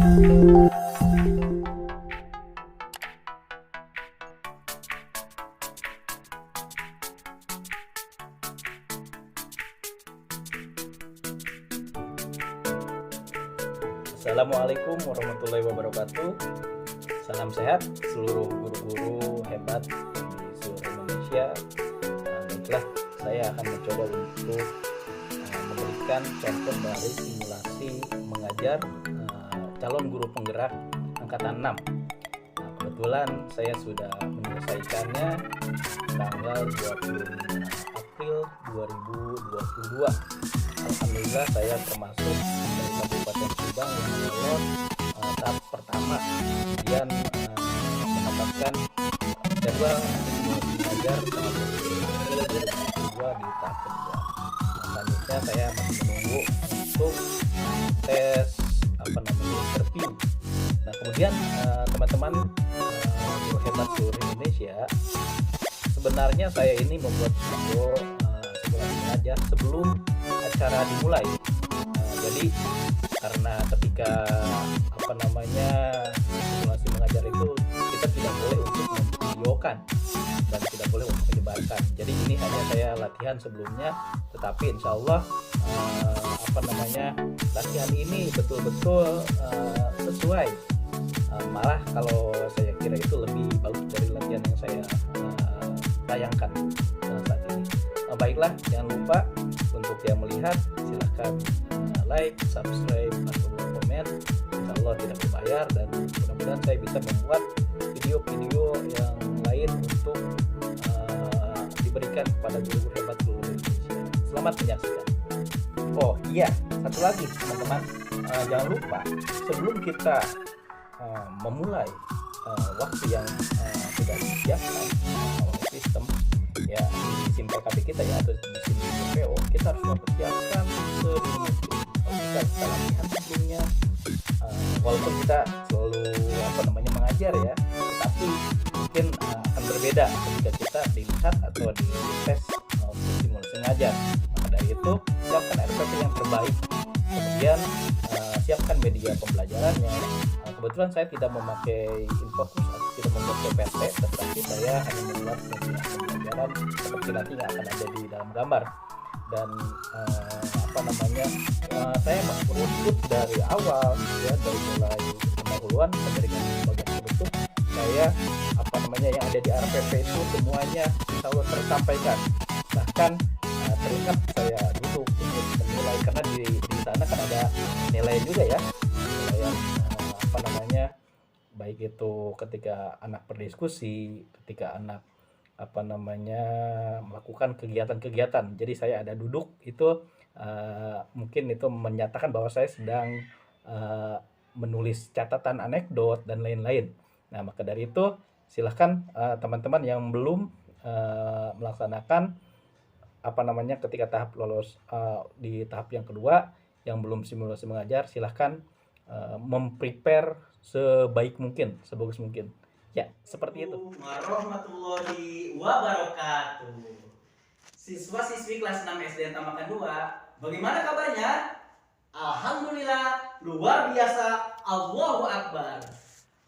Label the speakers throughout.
Speaker 1: Assalamualaikum warahmatullahi wabarakatuh. Salam sehat seluruh guru-guru hebat di seluruh Indonesia. Baiklah, saya akan mencoba untuk memberikan contoh dari simulasi mengajar calon guru penggerak angkatan 6. Kebetulan saya sudah menyelesaikannya tanggal 25 April 2022. Alhamdulillah saya termasuk dari Kabupaten Subang yang lolos tahap pertama, kemudian mendapatkan jadwal mengajar tahap kedua di tahap kedua. Selanjutnya saya masih menunggu untuk tes interview. Nah kemudian teman-teman guru hebat seluruh Indonesia, sebenarnya saya ini membuat video simulasi mengajar sebelum acara dimulai. Jadi karena ketika simulasi mengajar itu kita tidak boleh untuk memvideokan dan tidak boleh untuk menyebarkan. Jadi ini hanya saya latihan sebelumnya, tetapi insya Allah latihan ini betul-betul sesuai. Malah kalau saya kira itu lebih bagus dari latihan yang saya tayangkan saat ini. Baiklah, jangan lupa untuk yang melihat silahkan like, subscribe, atau komen. Insya Allah tidak berbayar, dan mudah-mudahan saya bisa membuat video-video yang lain untuk diberikan kepada guru hebat seluruh Indonesia. Selamat menyaksikan. Oh iya, satu lagi teman-teman, jangan lupa sebelum kita memulai waktu yang sudah disiapkan oleh sistem ya di SIM PKB kita ya, atau di SIM PO, kita harus mempersiapkan sedini mungkin. Kalau kita latihan sebelumnya, walaupun kita selalu mengajar ya, tapi mungkin akan berbeda ketika kita dilihat atau di tes simulasi mengajar. Maka dari itu siapkan RPP yang terbaik, kemudian siapkan media pembelajarannya. Kebetulan saya tidak memakai Infocus atau tidak memakai PPT, tetapi saya hanya membuat media pembelajaran seperti nanti yang akan ada di dalam gambar. Dan saya merunut dari awal ya, dari mulai pendahuluan sampai dengan bagian penutup. Saya yang ada di RPP itu semuanya insya Allah tersampaikan. Bahkan teringat saya dulu ingin menilai, karena di sana kan ada nilai juga ya, nilai baik itu ketika anak berdiskusi, ketika anak melakukan kegiatan-kegiatan. Jadi saya ada duduk itu, mungkin itu menyatakan bahwa saya sedang menulis catatan anekdot dan lain-lain. Nah maka dari itu silahkan teman-teman yang belum melaksanakan ketika tahap lolos di tahap yang kedua, yang belum simulasi mengajar, silahkan memprepare sebaik mungkin, sebagus mungkin. Ya, seperti itu.
Speaker 2: Warahmatullahi wabarakatuh. Siswa-siswi kelas 6 SD Tamakan 2, bagaimana kabarnya? Alhamdulillah, luar biasa, Allahu Akbar.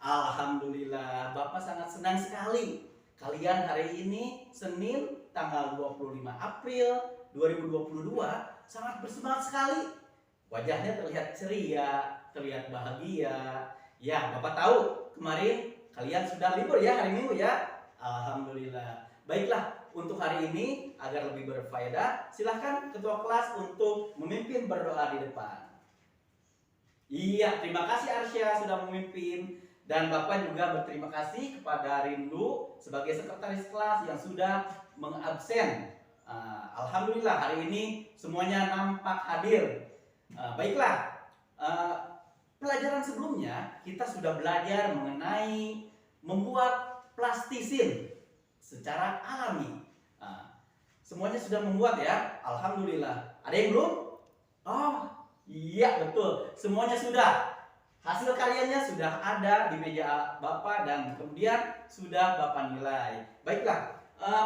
Speaker 2: Alhamdulillah, Bapak sangat senang sekali. Kalian hari ini, Senin, tanggal 25 April 2022, sangat bersemangat sekali. Wajahnya terlihat ceria, terlihat bahagia. Ya, Bapak tahu, kemarin kalian sudah libur ya, hari Minggu ya. Alhamdulillah. Baiklah, untuk hari ini agar lebih berfaedah, silahkan ketua kelas untuk memimpin berdoa di depan. Iya, terima kasih Arsya sudah memimpin. Dan Bapak juga berterima kasih kepada Rindu sebagai sekretaris kelas yang sudah mengabsen. Alhamdulillah hari ini semuanya nampak hadir. Baiklah, pelajaran sebelumnya kita sudah belajar mengenai membuat plastisin secara alami. Semuanya sudah membuat ya, Alhamdulillah. Ada yang belum? Oh iya betul, semuanya sudah. Hasil karyanya sudah ada di meja Bapak dan kemudian sudah Bapak nilai. Baiklah,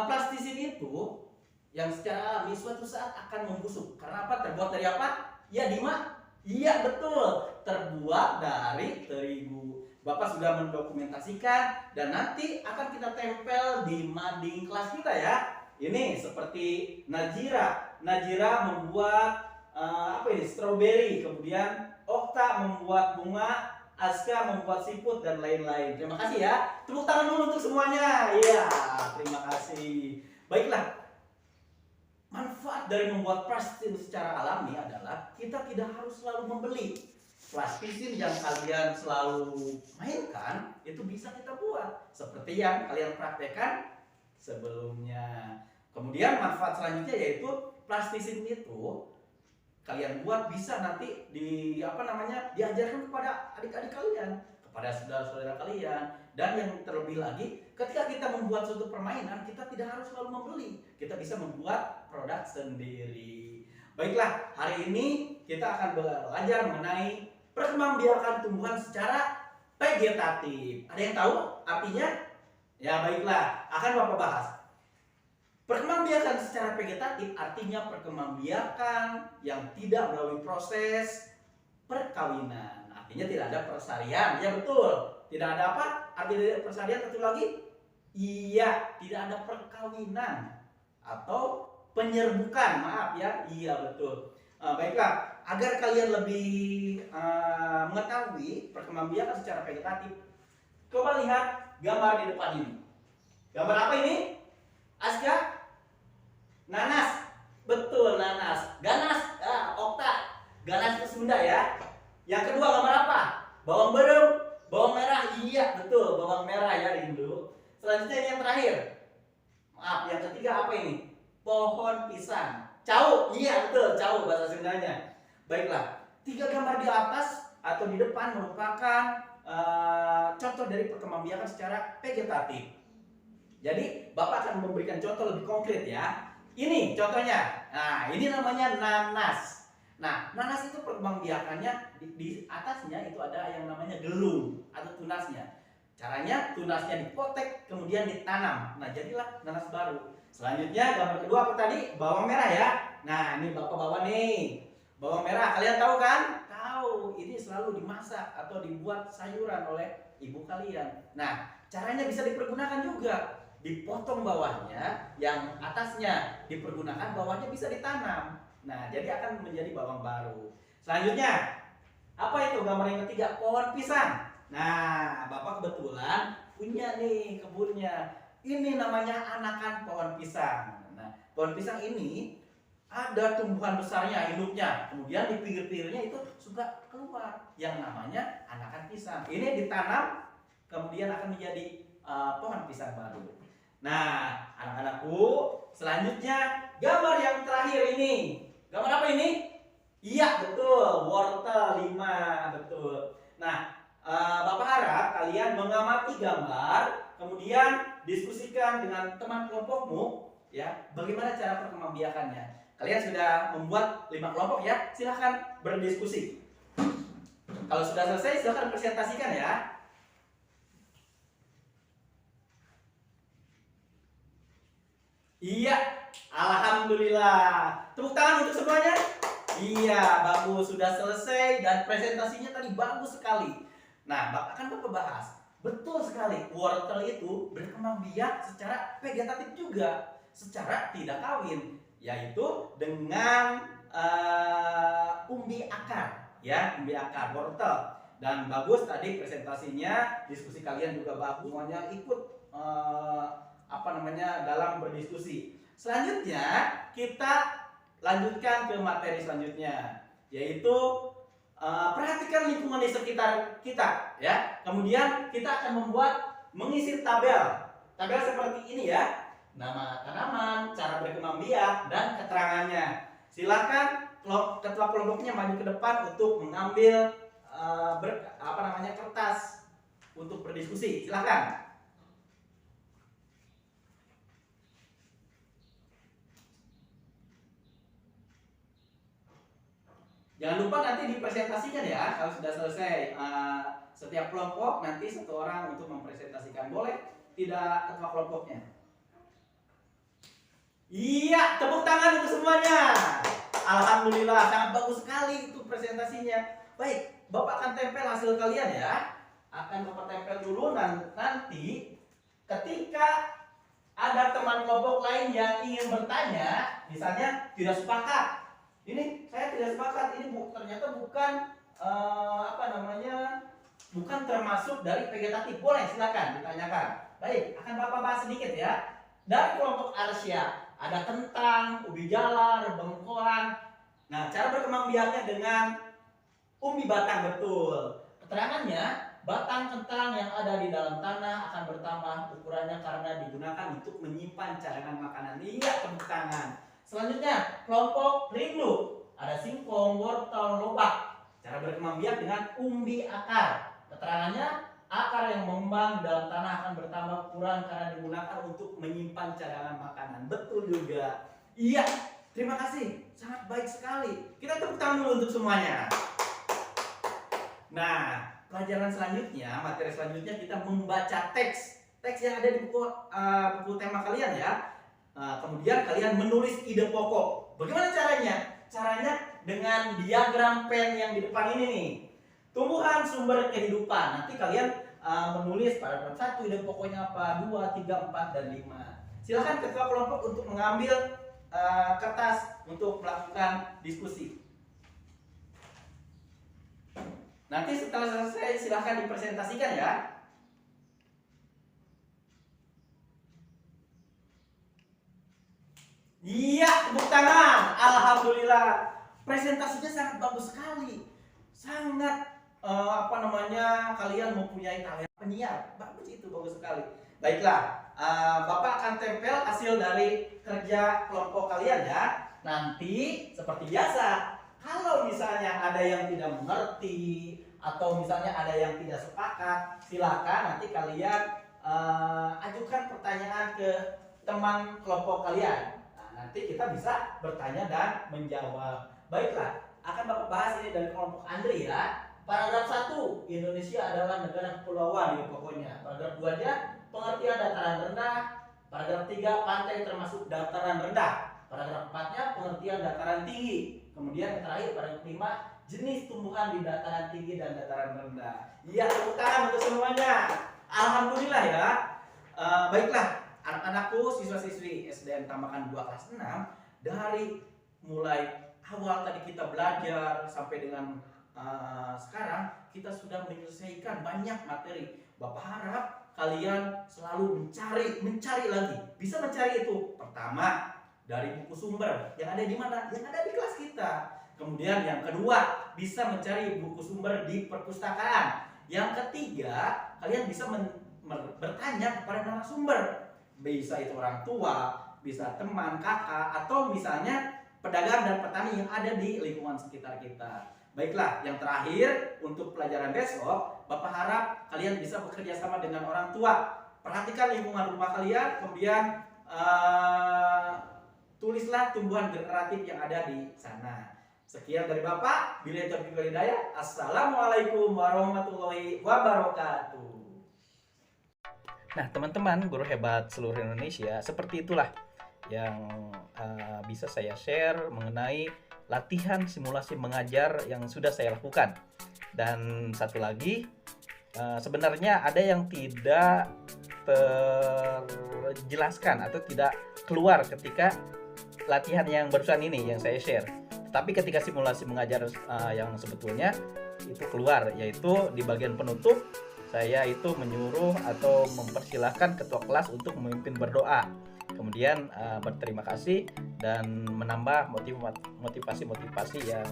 Speaker 2: plastisin itu yang secara alami suatu saat akan membusuk. Karena apa? Terbuat dari apa? Ya Dima? Iya betul, terbuat dari terigu. Bapak sudah mendokumentasikan dan nanti akan kita tempel di mading kelas kita ya. Ini seperti Najira. Najira membuat stroberi, kemudian Okta membuat bunga, Aska membuat siput dan lain-lain. Terima kasih ya. Tepuk tangan dulu untuk semuanya. Iya, terima kasih. Baiklah. Manfaat dari membuat plastin secara alami adalah kita tidak harus selalu membeli. Plastin yang kalian selalu mainkan itu bisa kita buat seperti yang kalian praktekkan sebelumnya. Kemudian manfaat selanjutnya yaitu plastin itu kalian buat bisa nanti diajarkan kepada adik-adik kalian, kepada saudara-saudara kalian. Dan yang terlebih lagi, ketika kita membuat suatu permainan, kita tidak harus selalu membeli. Kita bisa membuat produk sendiri. Baiklah, hari ini kita akan belajar mengenai perkembangbiakan tumbuhan secara vegetatif. Ada yang tahu artinya? Ya baiklah, akan Bapak bahas. Perkembangbiakan secara vegetatif artinya perkembangbiakan yang tidak melalui proses perkawinan. Artinya tidak ada persalinan. Ya betul. Tidak ada apa? Arti dari persalinan satu lagi? Iya, tidak ada perkawinan atau penyerbukan. Maaf ya. Iya betul. Baiklah, agar kalian lebih mengetahui perkembangbiakan secara vegetatif, coba lihat gambar di depan ini. Gambar apa ini? Aska? Nanas. Betul, nanas. Ganas. Okta. Ganas itu Sunda ya. Yang kedua gambar apa? Bawang berem. Bawang merah. Iya, betul. Bawang merah ya, Rindu. Selanjutnya ini yang terakhir. Maaf, yang ketiga apa ini? Pohon pisang. Cau. Iya, betul. Cau bahasa Sundanya. Baiklah. 3 gambar di atas atau di depan merupakan contoh dari perkembangbiakan secara vegetatif. Jadi Bapak akan memberikan contoh lebih konkret ya. Ini contohnya. Nah, ini namanya nanas. Nah, nanas itu perkembangbiakannya di atasnya itu ada yang namanya gelung atau tunasnya. Caranya tunasnya dipotek kemudian ditanam. Nah, jadilah nanas baru. Selanjutnya gambar kedua apa tadi? Bawang merah ya. Nah, ini Bapak bawa nih. Bawang merah, kalian tahu kan? Tahu. Ini selalu dimasak atau dibuat sayuran oleh ibu kalian. Nah, caranya bisa dipergunakan juga. Dipotong bawahnya, yang atasnya dipergunakan, bawahnya bisa ditanam. Nah, jadi akan menjadi bawang baru. Selanjutnya, apa itu gambar yang ketiga? Pohon pisang. Nah, Bapak kebetulan punya nih kebunnya. Ini namanya anakan pohon pisang. Nah, pohon pisang ini ada tumbuhan besarnya, induknya. Kemudian di pinggir-pinggirnya itu suka keluar yang namanya anakan pisang. Ini ditanam, kemudian akan menjadi pohon pisang baru. Nah, anak-anakku, selanjutnya gambar yang terakhir ini. Gambar apa ini? Iya, betul, wortel 5, betul. Nah, Bapak harap kalian mengamati gambar, kemudian diskusikan dengan teman kelompokmu, ya, bagaimana cara perkembangbiakannya. Kalian sudah membuat 5 kelompok ya, silahkan berdiskusi. Kalau sudah selesai, silahkan presentasikan ya. Iya, alhamdulillah. Tepuk tangan untuk semuanya. Iya, bagus, sudah selesai dan presentasinya tadi bagus sekali. Nah, akan Bapak bahas. Betul sekali, wortel itu berkembang biak secara vegetatif juga, secara tidak kawin, yaitu dengan umbi akar, ya, umbi akar wortel. Dan bagus tadi presentasinya, diskusi kalian juga bagus, semuanya ikut dalam berdiskusi. Selanjutnya kita lanjutkan ke materi selanjutnya, yaitu perhatikan lingkungan di sekitar kita ya. Kemudian kita akan mengisi tabel seperti ini ya. Nama tanaman, cara berkembang biak dan keterangannya. Silakan ketua kelompoknya maju ke depan untuk mengambil kertas untuk berdiskusi. Silakan. Jangan lupa nanti dipresentasikan ya kalau sudah selesai. Setiap kelompok nanti 1 orang untuk mempresentasikan. Boleh tidak ketua kelompoknya? Iya, tepuk tangan untuk semuanya. Alhamdulillah, sangat bagus sekali itu presentasinya. Baik, Bapak akan tempel hasil kalian ya. Akan Bapak tempel dulu, nanti ketika ada teman kelompok lain yang ingin bertanya, misalnya tidak sepakat. Ini saya tidak sepakat, ini ternyata bukan bukan termasuk dari vegetatif. Boleh, silakan ditanyakan. Baik, akan Bapak bahas sedikit ya. Dari kelompok Arsya ada kentang, ubi jalar, bengkoang. Nah, cara berkembang biaknya dengan umbi batang, betul. Keterangannya, batang kentang yang ada di dalam tanah akan bertambah ukurannya karena digunakan untuk menyimpan cadangan makanan. Iya, tepuk tangan. Selanjutnya, kelompok rindu. Ada singkong, wortel, lobak. Cara berkembang biak dengan umbi akar. Keterangannya, akar yang mengembang dalam tanah akan bertambah ukuran karena digunakan untuk menyimpan cadangan makanan. Betul juga. Iya, terima kasih. Sangat baik sekali. Kita tepuk tangan dulu untuk semuanya. Nah, pelajaran selanjutnya, materi selanjutnya kita membaca teks yang ada di buku tema kalian ya. Kemudian kalian menulis ide pokok. Bagaimana caranya? Caranya dengan diagram pen yang di depan ini nih. Tumbuhan sumber kehidupan. Nanti kalian menulis paragraf 1 ide pokoknya apa, 2, 3, 4, dan 5. Silakan ketua kelompok untuk mengambil kertas untuk melakukan diskusi. Nanti setelah selesai silahkan dipresentasikan ya. Iya, tepuk tangan. Alhamdulillah. Presentasinya sangat bagus sekali. Sangat kalian mempunyai talenta penyiar. Bagus itu, bagus sekali. Baiklah, Bapak akan tempel hasil dari kerja kelompok kalian ya. Nanti seperti biasa, kalau misalnya ada yang tidak mengerti atau misalnya ada yang tidak sepakat, silakan nanti kalian ajukan pertanyaan ke teman kelompok kalian. Nah, nanti kita bisa bertanya dan menjawab. Baiklah, akan Bapak bahas ini dari kelompok Andri ya. Paragraf 1, Indonesia adalah negara kepulauan ya pokoknya. Paragraf 2-nya, pengertian dataran rendah. Paragraf 3, pantai termasuk dataran rendah. Paragraf 4-nya, pengertian dataran tinggi. Kemudian yang terakhir, paragraf 5, jenis tumbuhan di dataran tinggi dan dataran rendah. Iya, tepuk tangan untuk semuanya. Alhamdulillah ya. Baiklah, anak-anakku, siswa-siswi SDN Tambakan 2 kelas 6, dari mulai awal tadi kita belajar sampai dengan sekarang kita sudah menyelesaikan banyak materi. Bapak harap kalian selalu mencari lagi. Bisa mencari itu pertama dari buku sumber yang ada di mana? Yang ada di kelas kita. Kemudian yang kedua, bisa mencari buku sumber di perpustakaan. Yang ketiga, kalian bisa bertanya kepada narasumber. Bisa itu orang tua, bisa teman, kakak, atau misalnya pedagang dan petani yang ada di lingkungan sekitar kita. Baiklah, yang terakhir untuk pelajaran besok, Bapak harap kalian bisa bekerja sama dengan orang tua. Perhatikan lingkungan rumah kalian, kemudian tulislah tumbuhan generatif yang ada di sana. Sekian dari Bapak, billahi taufiq wal hidayah. Assalamualaikum warahmatullahi wabarakatuh.
Speaker 1: Nah, teman-teman guru hebat seluruh Indonesia, seperti itulah yang bisa saya share mengenai latihan simulasi mengajar yang sudah saya lakukan. Dan satu lagi, sebenarnya ada yang tidak terjelaskan atau tidak keluar ketika latihan yang barusan ini yang saya share. Tapi ketika simulasi mengajar yang sebetulnya itu keluar, yaitu di bagian penutup saya itu menyuruh atau mempersilahkan ketua kelas untuk memimpin berdoa. Kemudian berterima kasih dan menambah motivasi-motivasi yang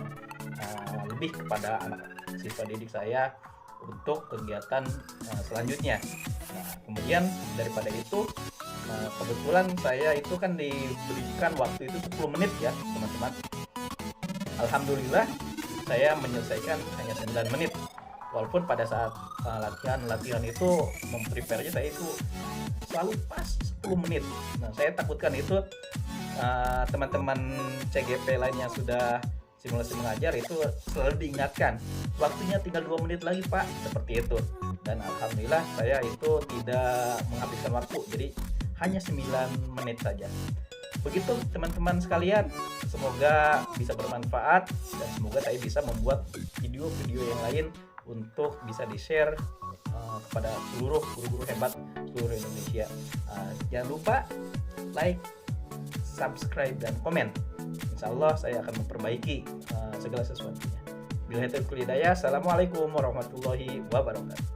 Speaker 1: lebih kepada anak siswa didik saya untuk kegiatan selanjutnya. Nah, kemudian daripada itu kebetulan saya itu kan diberikan waktu itu 10 menit ya teman-teman. Alhamdulillah saya menyelesaikan hanya 9 menit. Walaupun pada saat latihan itu memprepare-nya saya itu selalu pas 10 menit. Nah, saya takutkan itu teman-teman CGP lain yang sudah simulasi mengajar itu selalu diingatkan, waktunya tinggal 2 menit lagi Pak, seperti itu. Dan alhamdulillah saya itu tidak menghabiskan waktu, jadi hanya 9 menit saja. Begitu teman-teman sekalian, semoga bisa bermanfaat dan semoga saya bisa membuat video video-video yang lain untuk bisa di-share kepada seluruh guru-guru hebat seluruh Indonesia. Jangan lupa like, subscribe, dan komen. Insya Allah saya akan memperbaiki segala sesuatunya. Billahi taufiq wal hidayah. Assalamualaikum warahmatullahi wabarakatuh.